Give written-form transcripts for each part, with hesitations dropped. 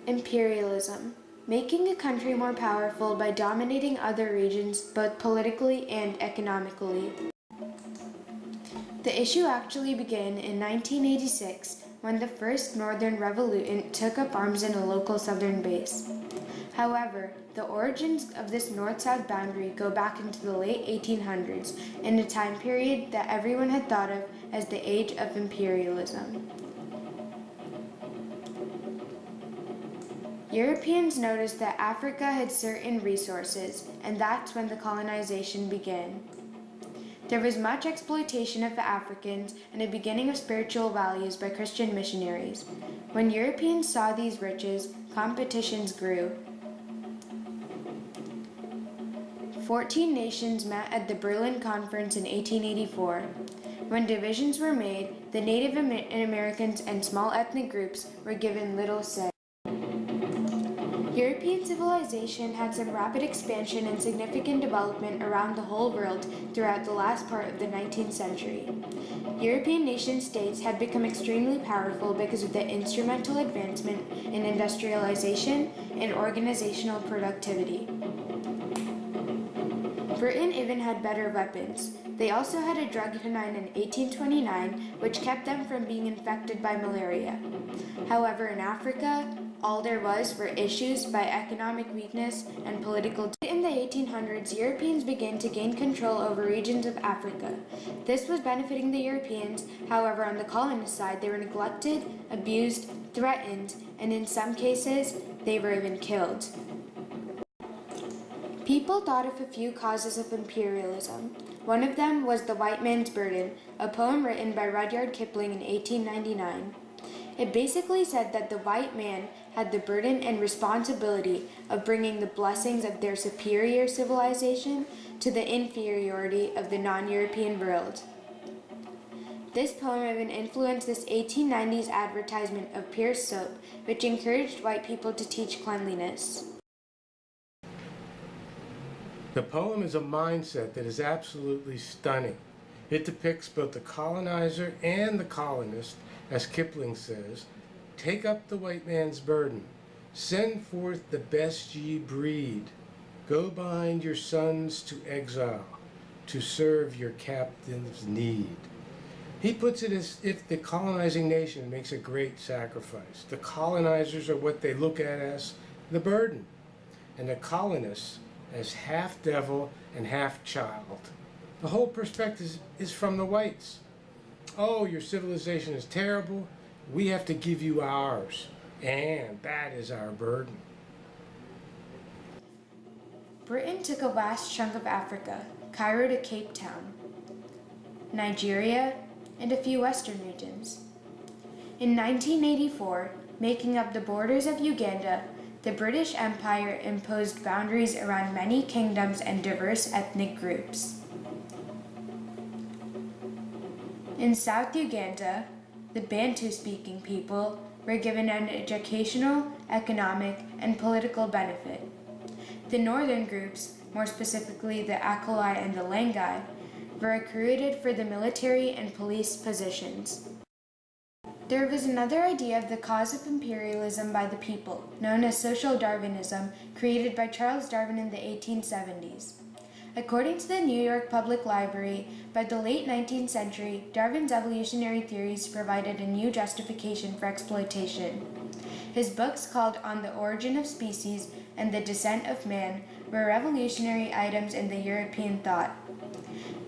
Imperialism, making a country more powerful by dominating other regions both politically and economically. The issue actually began in 1986 when the first Northern Revolution took up arms in a local southern base. However, the origins of this north-south boundary go back into the late 1800s in a time period that everyone had thought of as the age of imperialism. Europeans noticed that Africa had certain resources, and that's when the colonization began. There was much exploitation of the Africans and a beginning of spiritual values by Christian missionaries. When Europeans saw these riches, competitions grew. 14 nations met at the Berlin Conference in 1884. When divisions were made, the Native Americans and small ethnic groups were given little say. European civilization had some rapid expansion and significant development around the whole world throughout the last part of the 19th century. European nation-states had become extremely powerful because of the instrumental advancement in industrialization and organizational productivity. Britain even had better weapons. They also had a drug quinine in 1829, which kept them from being infected by malaria. However, in Africa, all there were issues by economic weakness and political. In the 1800s, Europeans began to gain control over regions of Africa. This was benefiting the Europeans. However, on the colonist side, they were neglected, abused, threatened, and in some cases, they were even killed. People thought of a few causes of imperialism. One of them was The White Man's Burden, a poem written by Rudyard Kipling in 1899. It basically said that the white man had the burden and responsibility of bringing the blessings of their superior civilization to the inferiority of the non-European world. This poem even influenced this 1890s advertisement of Pierce soap, which encouraged white people to teach cleanliness. The poem is a mindset that is absolutely stunning. It depicts both the colonizer and the colonist. As Kipling says, take up the white man's burden. Send forth the best ye breed. Go bind your sons to exile, to serve your captives' need. He puts it as if the colonizing nation makes a great sacrifice. The colonizers are what they look at as the burden, and the colonists as half devil and half child. The whole perspective is from the whites. Oh, your civilization is terrible. We have to give you ours, and that is our burden. Britain took a vast chunk of Africa, Cairo to Cape Town, Nigeria, and a few western regions. In 1984, making up the borders of Uganda, the British Empire imposed boundaries around many kingdoms and diverse ethnic groups. In South Uganda, the Bantu-speaking people were given an educational, economic, and political benefit. The northern groups, more specifically the Akalai and the Langai, were recruited for the military and police positions. There was another idea of the cause of imperialism by the people, known as social Darwinism, created by Charles Darwin in the 1870s. According to the New York Public Library, by the late 19th century, Darwin's evolutionary theories provided a new justification for exploitation. His books called On the Origin of Species and The Descent of Man were revolutionary items in the European thought.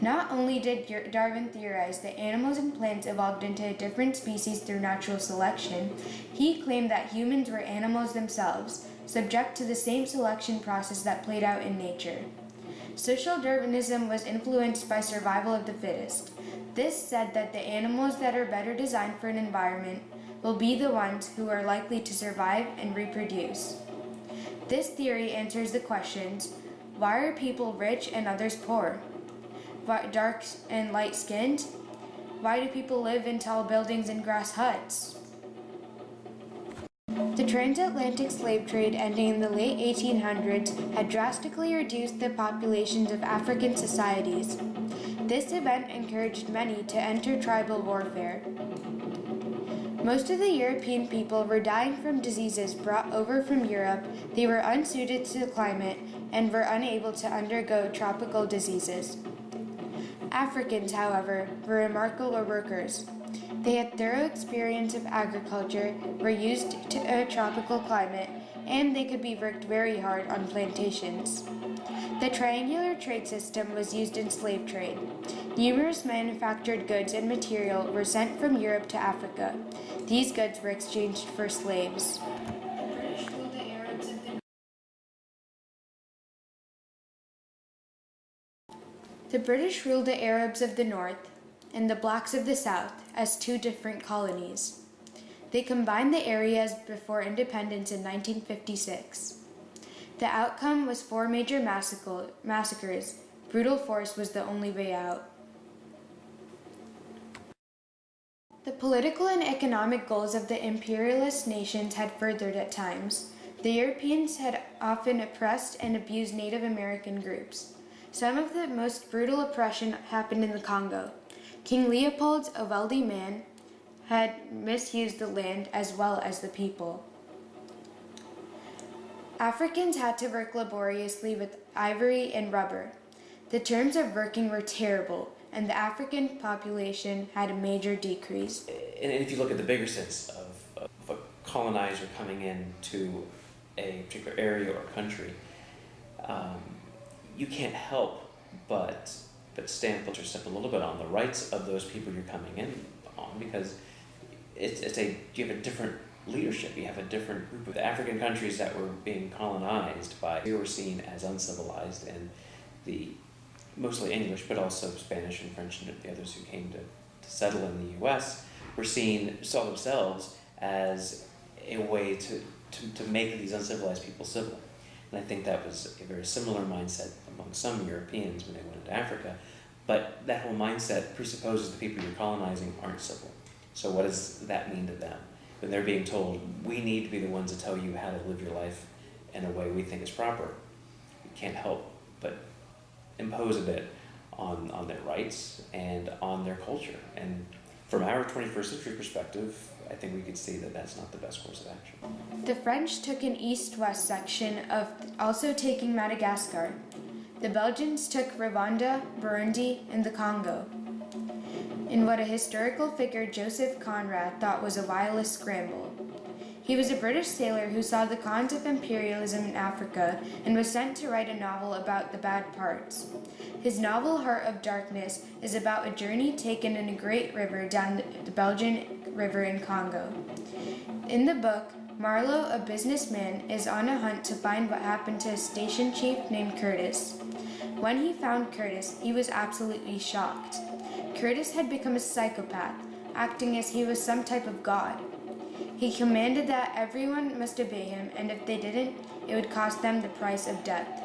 Not only did Darwin theorize that animals and plants evolved into different species through natural selection, he claimed that humans were animals themselves, subject to the same selection process that played out in nature. Social Darwinism was influenced by survival of the fittest. This said that the animals that are better designed for an environment will be the ones who are likely to survive and reproduce. This theory answers the questions, why are people rich and others poor? Why dark and light-skinned? Why do people live in tall buildings and grass huts? The transatlantic slave trade ending in the late 1800s had drastically reduced the populations of African societies. This event encouraged many to enter tribal warfare. Most of the European people were dying from diseases brought over from Europe. They were unsuited to the climate and were unable to undergo tropical diseases. Africans, however, were remarkable workers. They had thorough experience of agriculture, were used to a tropical climate, and they could be worked very hard on plantations. The triangular trade system was used in slave trade. Numerous manufactured goods and material were sent from Europe to Africa. These goods were exchanged for slaves. The British ruled the Arabs of the North and the blacks of the South as two different colonies. They combined the areas before independence in 1956. The outcome was 4 major massacres. Brutal force was the only way out. The political and economic goals of the imperialist nations had furthered at times. The Europeans had often oppressed and abused Native American groups. Some of the most brutal oppression happened in the Congo. King Leopold, a wealthy man, had misused the land as well as the people. Africans had to work laboriously with ivory and rubber. The terms of working were terrible, and the African population had a major decrease. And if you look at the bigger sense of a colonizer coming into a particular area or country, you can't help but stamp a little bit on the rights of those people you're coming in on, because you have a different leadership. You have a different group of the African countries that were being colonized by, they were seen as uncivilized, and the mostly English, but also Spanish and French and the others who came to settle in the U.S. saw themselves as a way to make these uncivilized people civil. And I think that was a very similar mindset among some Europeans when they went into Africa. But that whole mindset presupposes the people you're colonizing aren't civil. So what does that mean to them? When they're being told, we need to be the ones to tell you how to live your life in a way we think is proper, you can't help but impose a bit on their rights and on their culture. And from our 21st century perspective, I think we could see that that's not the best course of action. The French took an east-west section of also taking Madagascar. The Belgians took Rwanda, Burundi, and the Congo, in what a historical figure Joseph Conrad thought was a wireless scramble. He was a British sailor who saw the cons of imperialism in Africa and was sent to write a novel about the bad parts. His novel, Heart of Darkness, is about a journey taken in a great river down the Belgian River in Congo. In the book, Marlowe, a businessman, is on a hunt to find what happened to a station chief named Curtis. When he found Curtis, he was absolutely shocked. Curtis had become a psychopath, acting as he was some type of god. He commanded that everyone must obey him, and if they didn't, it would cost them the price of death.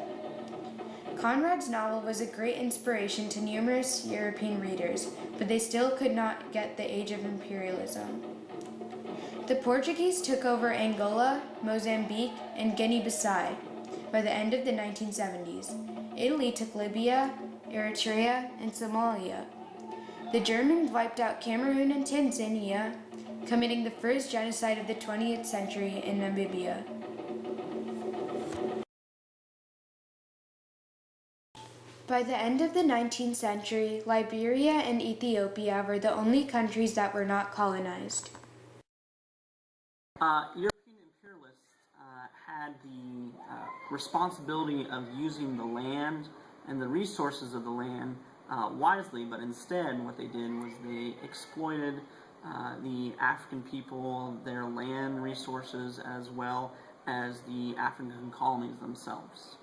Conrad's novel was a great inspiration to numerous European readers, but they still could not get the age of imperialism. The Portuguese took over Angola, Mozambique, and Guinea-Bissau by the end of the 1970s. Italy took Libya, Eritrea, and Somalia. The Germans wiped out Cameroon and Tanzania, committing the first genocide of the 20th century in Namibia. By the end of the 19th century, Liberia and Ethiopia were the only countries that were not colonized. European imperialists had the responsibility of using the land and the resources of the land wisely, but instead what they did was they exploited the African people, their land resources, as well as the African colonies themselves.